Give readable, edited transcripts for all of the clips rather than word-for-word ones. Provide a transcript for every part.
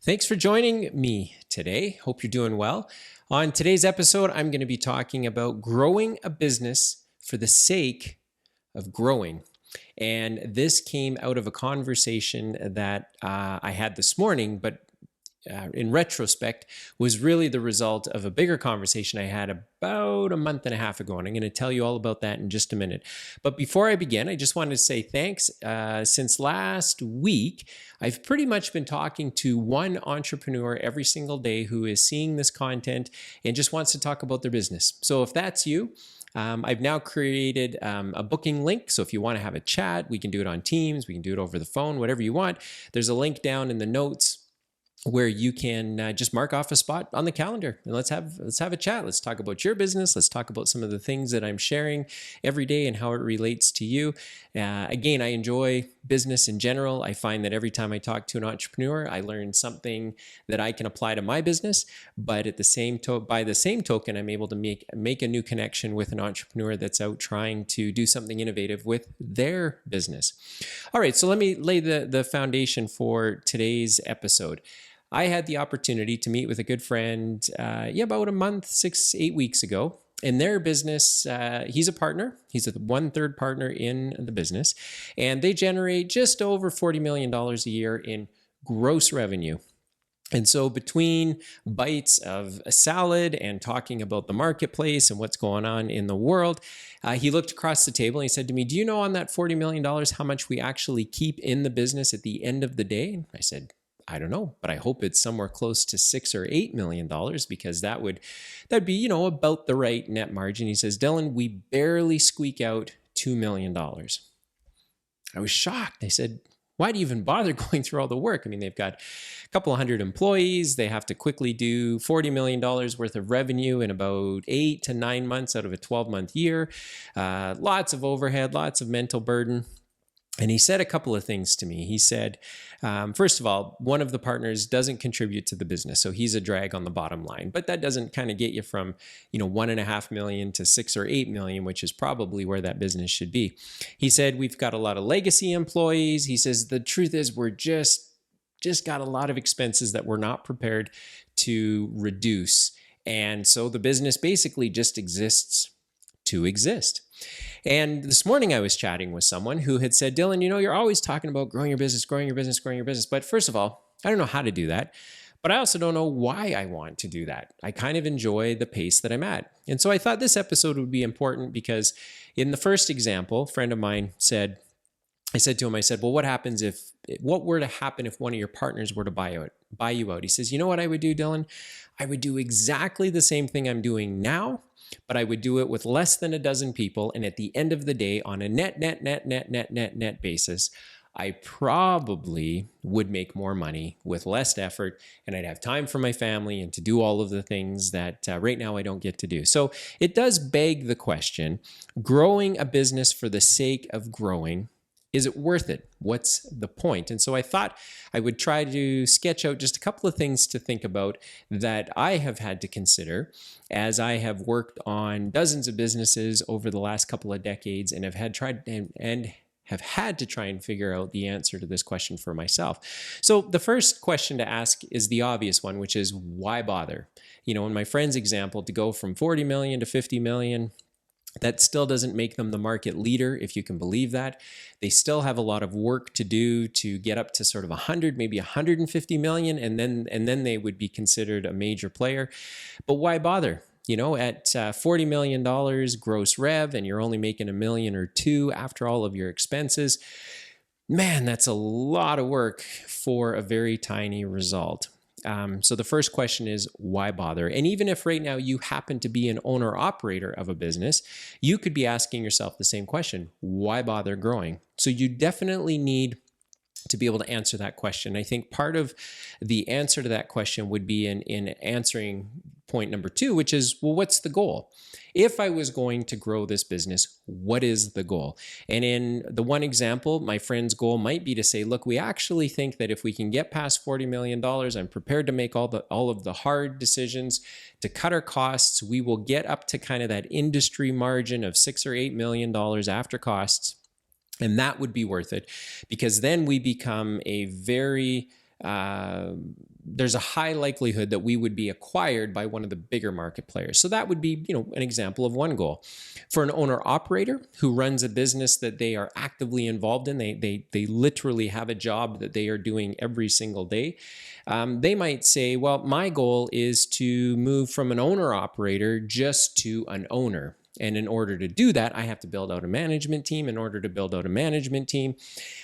Thanks for joining me today. Hope you're doing well. On today's episode, I'm going to be talking about growing a business for the sake of growing. And this came out of a conversation that I had this morning, but in retrospect, was really the result of a bigger conversation I had about a month and a half ago. And I'm going to tell you all about that in just a minute. But before I begin, I just wanted to say thanks. Since last week, I've pretty much been talking to one entrepreneur every single day who is seeing this content and just wants to talk about their business. So if that's you, I've now created a booking link. So if you want to have a chat, we can do it on Teams, we can do it over the phone, whatever you want. There's a link down in the notes where you can just mark off a spot on the calendar and let's have a chat. Let's talk about your business. Let's talk about some of the things that I'm sharing every day and how it relates to you. Again, I enjoy business in general. I find that every time I talk to an entrepreneur, I learn something that I can apply to my business. But at the by the same token, I'm able to make a new connection with an entrepreneur that's out trying to do something innovative with their business. All right, so let me lay the foundation for today's episode. I had the opportunity to meet with a good friend, about a month, 6-8 weeks ago. In their business, he's a partner. He's a 1/3 partner in the business, and they generate just over $40 million a year in gross revenue. And so between bites of a salad and talking about the marketplace and what's going on in the world, he looked across the table and he said to me, "Do you know on that $40 million how much we actually keep in the business at the end of the day?" I said, "I don't know, but I hope it's somewhere close to $6 or $8 million because that'd be, about the right net margin." He says, "Dylan, we barely squeak out $2 million. I was shocked. I said, "Why do you even bother going through all the work?" I mean, they've got a couple of hundred employees. They have to quickly do $40 million worth of revenue in about 8 to 9 months out of a 12-month year. Lots of overhead, lots of mental burden. And he said a couple of things to me. He said, first of all, one of the partners doesn't contribute to the business, so he's a drag on the bottom line. But that doesn't kind of get you from, $1.5 million to $6 or $8 million, which is probably where that business should be. He said, we've got a lot of legacy employees. He says, the truth is we're just got a lot of expenses that we're not prepared to reduce. And so the business basically just exists to exist. And this morning I was chatting with someone who had said, "Dylan, you're always talking about growing your business, growing your business, growing your business. But first of all, I don't know how to do that. But I also don't know why I want to do that. I kind of enjoy the pace that I'm at." And so I thought this episode would be important because in the first example, a friend of mine said, I said to him, well, what were to happen if one of your partners were to buy you out? He says, "You know what I would do, Dylan? I would do exactly the same thing I'm doing now, but I would do it with less than a dozen people. And at the end of the day, on a net basis, I probably would make more money with less effort, and I'd have time for my family and to do all of the things that right now I don't get to do." So it does beg the question, growing a business for the sake of growing, is it worth it? What's the point? And so I thought I would try to sketch out just a couple of things to think about that I have had to consider as I have worked on dozens of businesses over the last couple of decades and have had to try and figure out the answer to this question for myself. So the first question to ask is the obvious one, which is why bother? In my friend's example, to go from 40 million to 50 million, that still doesn't make them the market leader, if you can believe that. They still have a lot of work to do to get up to sort of 100, maybe 150 million, and then they would be considered a major player. But why bother? At $40 million gross rev, and you're only making $1 million or $2 million after all of your expenses, man, that's a lot of work for a very tiny result. So the first question is, why bother? And even if right now you happen to be an owner-operator of a business, you could be asking yourself the same question, why bother growing? So you definitely need to be able to answer that question. I think part of the answer to that question would be in answering point number 2, which is, well, what's the goal? If I was going to grow this business, what is the goal? And in the one example, my friend's goal might be to say, look, we actually think that if we can get past $40 million, I'm prepared to make all of the hard decisions to cut our costs. We will get up to kind of that industry margin of $6 or $8 million after costs. And that would be worth it, because then we become a very there's a high likelihood that we would be acquired by one of the bigger market players. So that would be, an example of one goal. For an owner operator who runs a business that they are actively involved in, they literally have a job that they are doing every single day. They might say, well, my goal is to move from an owner operator just to an owner. And in order to do that, I have to build out a management team. In order to build out a management team,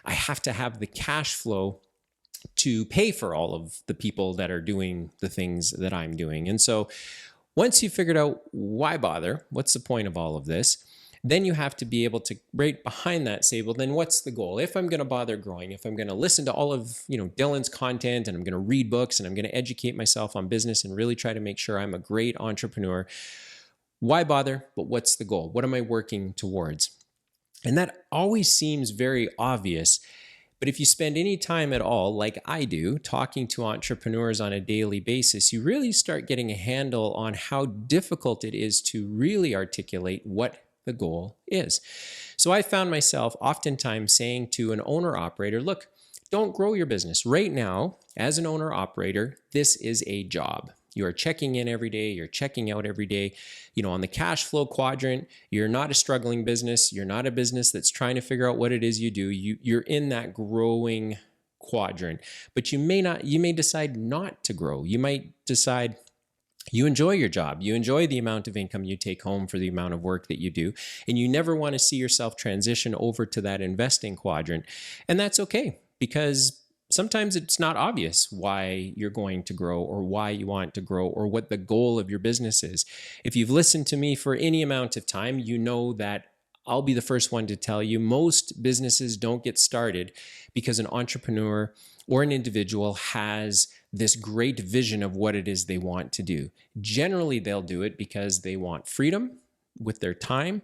I have to have the cash flow to pay for all of the people that are doing the things that I'm doing. And so once you've figured out why bother, what's the point of all of this, then you have to be able to right behind that say, well, then what's the goal? If I'm going to bother growing, if I'm going to listen to all of, Dylan's content, and I'm going to read books, and I'm going to educate myself on business and really try to make sure I'm a great entrepreneur, why bother? But what's the goal? What am I working towards? And that always seems very obvious. But if you spend any time at all, like I do, talking to entrepreneurs on a daily basis, you really start getting a handle on how difficult it is to really articulate what the goal is. So I found myself oftentimes saying to an owner-operator, look, don't grow your business. Right now, as an owner-operator, this is a job. You are checking in every day. You're checking out every day. On the cash flow quadrant, you're not a struggling business. You're not a business that's trying to figure out what it is you do. You're in that growing quadrant, but you may decide not to grow. You might decide you enjoy your job. You enjoy the amount of income you take home for the amount of work that you do, and you never want to see yourself transition over to that investing quadrant. And that's okay, because sometimes it's not obvious why you're going to grow or why you want to grow or what the goal of your business is. If you've listened to me for any amount of time, you know that I'll be the first one to tell you most businesses don't get started because an entrepreneur or an individual has this great vision of what it is they want to do. Generally, they'll do it because they want freedom with their time.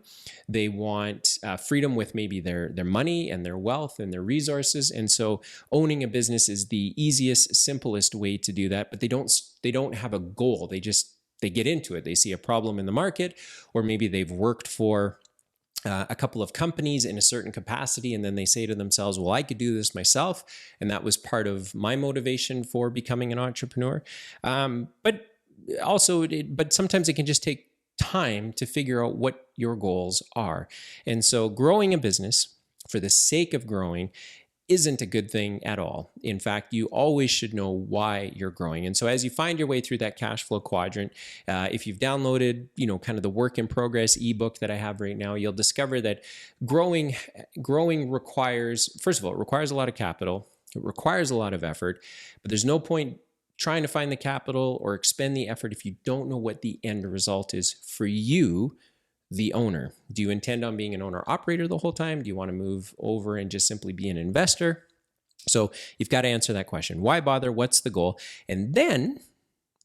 They want freedom with maybe their money and their wealth and their resources. And so owning a business is the easiest, simplest way to do that. But they don't have a goal. They get into it. They see a problem in the market, or maybe they've worked for a couple of companies in a certain capacity, and then they say to themselves, well, I could do this myself. And that was part of my motivation for becoming an entrepreneur. But sometimes it can just take time to figure out what your goals are. And so growing a business for the sake of growing isn't a good thing at all. In fact, you always should know why you're growing. And so as you find your way through that cash flow quadrant, if you've downloaded, kind of the work in progress ebook that I have right now, you'll discover that growing requires, first of all, it requires a lot of capital. It requires a lot of effort, but there's no point trying to find the capital or expend the effort if you don't know what the end result is for you, the owner. Do you intend on being an owner operator the whole time? Do you want to move over and just simply be an investor? So you've got to answer that question. Why bother? What's the goal? And then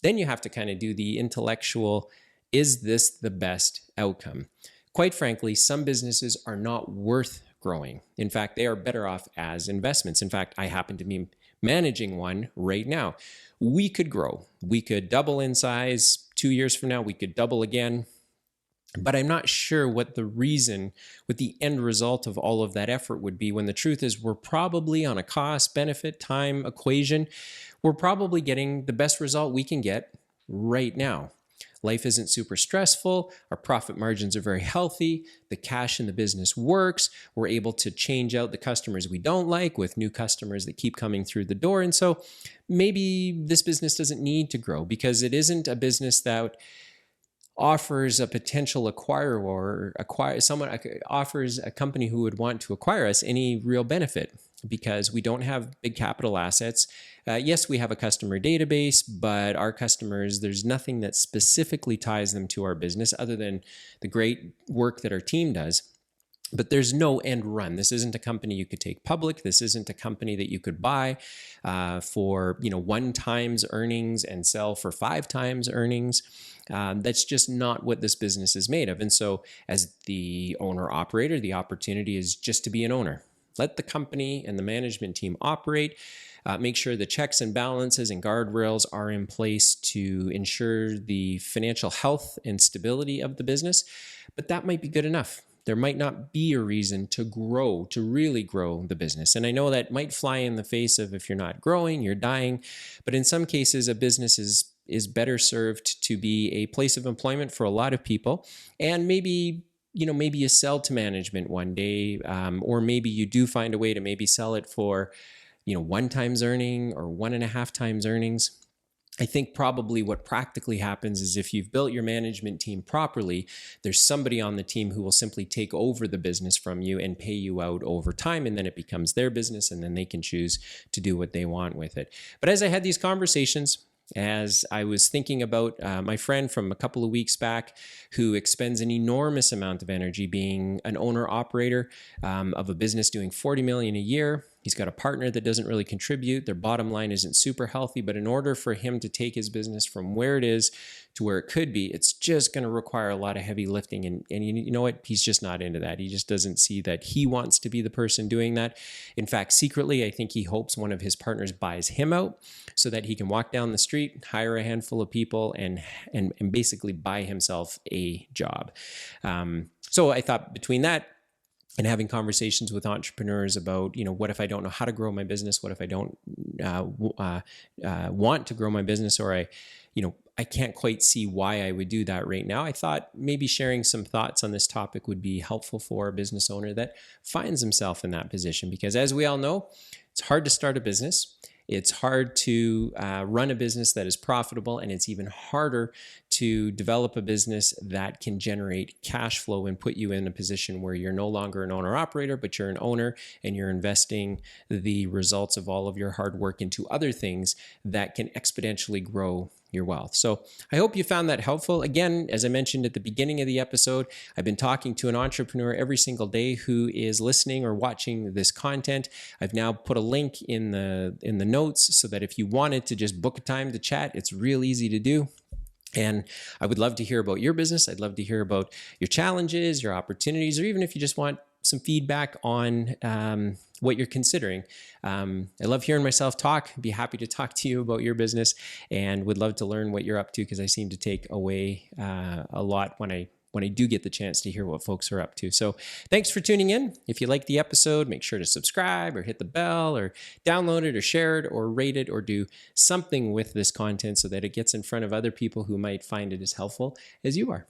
you have to kind of do the intellectual, is this the best outcome? Quite frankly, some businesses are not worth growing. In fact, they are better off as investments. In fact, I happen to be managing one right now. We could grow. We could double in size 2 years from now. We could double again. But I'm not sure what the end result of all of that effort would be, when the truth is we're probably on a cost, benefit, time equation. We're probably getting the best result we can get right now. Life isn't super stressful. Our profit margins are very healthy. The cash in the business works. We're able to change out the customers we don't like with new customers that keep coming through the door. And so maybe this business doesn't need to grow because it isn't a business that offers a potential acquirer or offers a company who would want to acquire us any real benefit, because we don't have big capital assets. Yes, we have a customer database, but our customers, there's nothing that specifically ties them to our business other than the great work that our team does. But there's no end run. This isn't a company you could take public. This isn't a company that you could buy for 1 times earnings and sell for 5 times earnings. That's just not what this business is made of. And so as the owner operator, the opportunity is just to be an owner. Let the company and the management team operate. Make sure the checks and balances and guardrails are in place to ensure the financial health and stability of the business. But that might be good enough. there might not be a reason to grow, to really grow the business. And I know that might fly in the face of, if you're not growing, you're dying. But in some cases, a business is better served to be a place of employment for a lot of people. And maybe you sell to management one day, or maybe you do find a way to maybe sell it for 1 times earning or 1.5 times earnings. I think probably what practically happens is, if you've built your management team properly, there's somebody on the team who will simply take over the business from you and pay you out over time, and then it becomes their business, and then they can choose to do what they want with it. But as I had these conversations, as I was thinking about my friend from a couple of weeks back, who expends an enormous amount of energy being an owner-operator of a business doing $40 million a year. He's got a partner that doesn't really contribute. Their bottom line isn't super healthy, but in order for him to take his business from where it is to where it could be, it's just going to require a lot of heavy lifting. And you know what? He's just not into that. He just doesn't see that he wants to be the person doing that. In fact, secretly, I think he hopes one of his partners buys him out so that he can walk down the street, hire a handful of people, and basically buy himself a job. So I thought, between that and having conversations with entrepreneurs about, what if I don't know how to grow my business? What if I don't want to grow my business, or I can't quite see why I would do that right now? I thought maybe sharing some thoughts on this topic would be helpful for a business owner that finds himself in that position. Because as we all know, it's hard to start a business. It's hard to run a business that is profitable, and it's even harder to develop a business that can generate cash flow and put you in a position where you're no longer an owner-operator, but you're an owner, and you're investing the results of all of your hard work into other things that can exponentially grow your wealth. So I hope you found that helpful. Again, as I mentioned at the beginning of the episode, I've been talking to an entrepreneur every single day who is listening or watching this content. I've now put a link in the notes so that if you wanted to just book a time to chat, it's real easy to do. And I would love to hear about your business. I'd love to hear about your challenges, your opportunities, or even if you just want some feedback on what you're considering. I love hearing myself talk. I'd be happy to talk to you about your business, and would love to learn what you're up to, because I seem to take away a lot when I do get the chance to hear what folks are up to. So thanks for tuning in. If you like the episode, make sure to subscribe or hit the bell or download it or share it or rate it or do something with this content so that it gets in front of other people who might find it as helpful as you are.